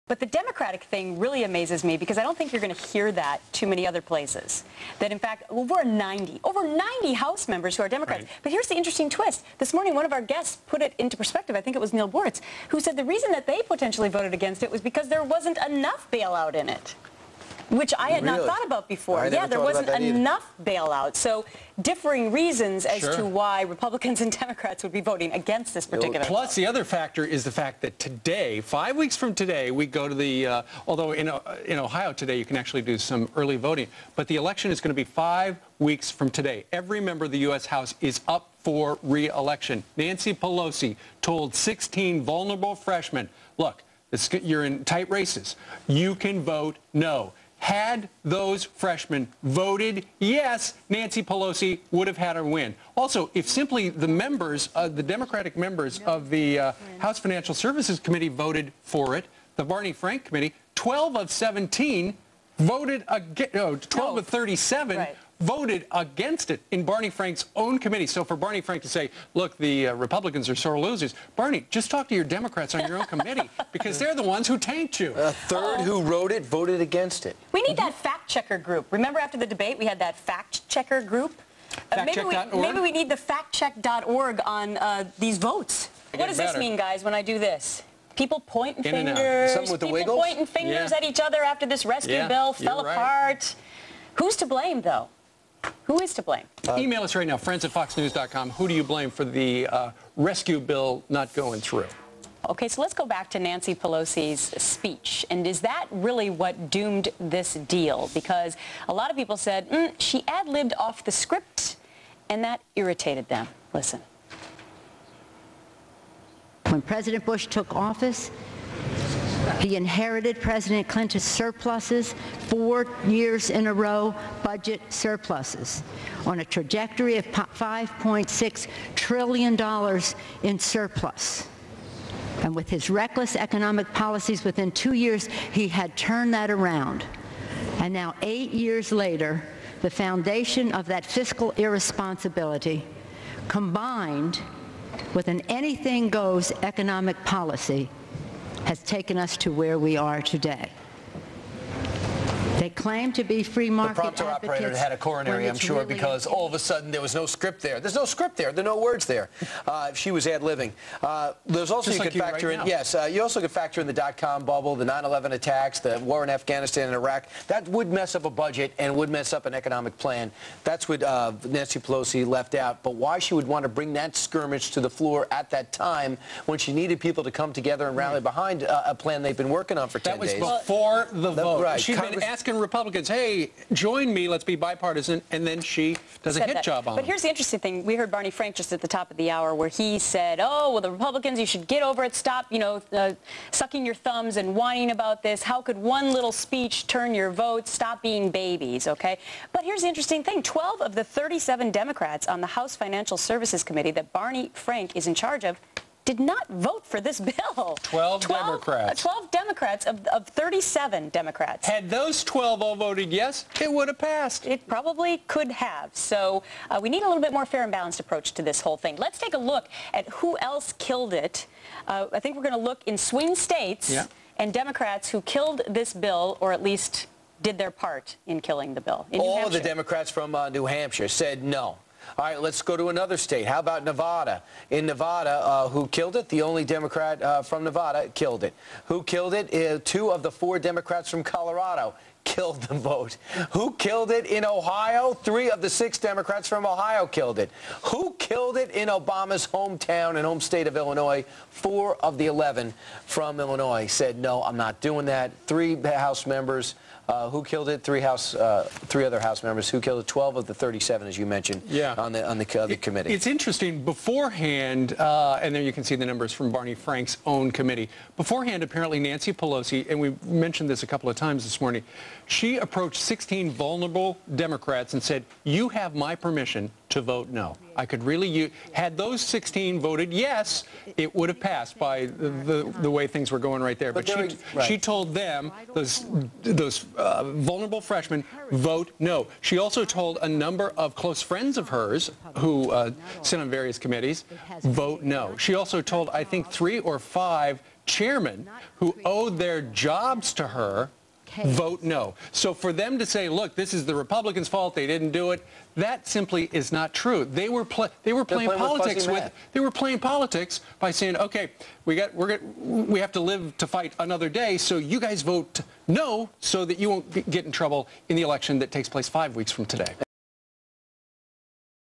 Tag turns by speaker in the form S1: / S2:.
S1: But the Democratic thing really amazes me because I don't think you're going to hear that too many other places. That, in fact, over 90 House members who are Democrats. Right. But here's the interesting twist. This morning, one of our guests put it into perspective. I think it was Neil Boritz, who said the reason that they potentially voted against it was because there wasn't enough bailout in it. Which I had not thought about before. Yeah, there wasn't enough bailout. So differing reasons as to why Republicans and Democrats would be voting against this particular bill.
S2: Plus, the other factor is the fact that today, 5 weeks from today, we go to the, although in Ohio today you can actually do some early voting, but the election is going to be 5 weeks from today. Every member of the U.S. House is up for re-election. Nancy Pelosi told 16 vulnerable freshmen, look, you're in tight races. You can vote no. Had those freshmen voted yes, Nancy Pelosi would have had her win. Also, if simply the members, the Democratic members of the House Financial Services Committee voted for it, the Barney Frank Committee, 12 of 17 voted against, 12 of 37 voted against it in Barney Frank's own committee. So for Barney Frank to say, look, the Republicans are sore losers, Barney, just talk to your Democrats on your own committee because they're the ones who tanked you.
S3: A third who wrote it voted against it.
S1: We need that fact-checker group. Remember after the debate we had that fact-checker group? Maybe we need the factcheck.org on these votes. What does this mean, guys, when I do this? People pointing fingers, people pointing fingers at each other after this rescue bill fell apart. Who's to blame, though? Who is to blame?
S2: Email us right now, friends@foxnews.com. Who do you blame for the rescue bill not going through?
S1: Okay, so let's go back to Nancy Pelosi's speech. And is that really what doomed this deal? Because a lot of people said, she ad-libbed off the script, and that irritated them. Listen.
S4: When President Bush took office, he inherited President Clinton's surpluses, 4 years in a row, budget surpluses, on a trajectory of $5.6 trillion in surplus. And with his reckless economic policies, within 2 years, he had turned that around. And now, 8 years later, the foundation of that fiscal irresponsibility, combined with an anything-goes economic policy, has taken us to where we are today. They claim to be free market advocates.
S3: The prompter operator had a coronary, I'm sure, because all of a sudden there was no script there. There's no script there. There are no words there. She was ad-libbing. There's also, you could factor in, you also could factor in the dot-com bubble, the 9/11 attacks, the war in Afghanistan and Iraq. That would mess up a budget and would mess up an economic plan. That's what Nancy Pelosi left out. But why she would want to bring that skirmish to the floor at that time when she needed people to come together and rally behind a plan they've been working on for 10 days.
S2: That was before the vote. She'd been asking Republicans, hey, join me, let's be bipartisan, and then she does a hit job on
S1: But here's the interesting thing. We heard Barney Frank just at the top of the hour where he said, oh, well, the Republicans, you should get over it, stop, sucking your thumbs and whining about this. How could one little speech turn your vote? Stop being babies, okay? But here's the interesting thing. 12 of the 37 Democrats on the House Financial Services Committee that Barney Frank is in charge of did not vote for this bill.
S2: 12 Democrats.
S1: 12 Democrats of 37 Democrats.
S2: Had those 12 all voted yes, it would have passed.
S1: It probably could have. So we need a little bit more fair and balanced approach to this whole thing. Let's take a look at who else killed it. I think we're going to look in swing states and Democrats who killed this bill, or at least did their part in killing the bill.
S3: All of the Democrats from New Hampshire said no. All right, let's go to another state. How about Nevada? In Nevada, who killed it? The only Democrat from Nevada killed it. Who killed it? 2 of the 4 Democrats from Colorado killed the vote. Who killed it in Ohio? 3 of the 6 Democrats from Ohio killed it. Who killed it in Obama's hometown and home state of Illinois? 4 of the 11 from Illinois said, no, I'm not doing that. 3 House members. Who killed it? 3 other House members. Who killed it? 12 of the 37, as you mentioned, on the committee.
S2: It's interesting. Beforehand, and there you can see the numbers from Barney Frank's own committee. Beforehand, apparently Nancy Pelosi, and we mentioned this a couple of times this morning, she approached 16 vulnerable Democrats and said, you have my permission to vote no. I could really, had those 16 voted yes, it would have passed by the way things were going right there. But she told them, those vulnerable freshmen, vote no. She also told a number of close friends of hers who sit on various committees, vote no. She also told, I think, 3 or 5 chairmen who owed their jobs to her vote no. So for them to say, look, this is the Republicans' fault, they didn't do it, that simply is not true. They were playing politics by saying, okay, we have to live to fight another day, so you guys vote no so that you won't get in trouble in the election that takes place 5 weeks from today.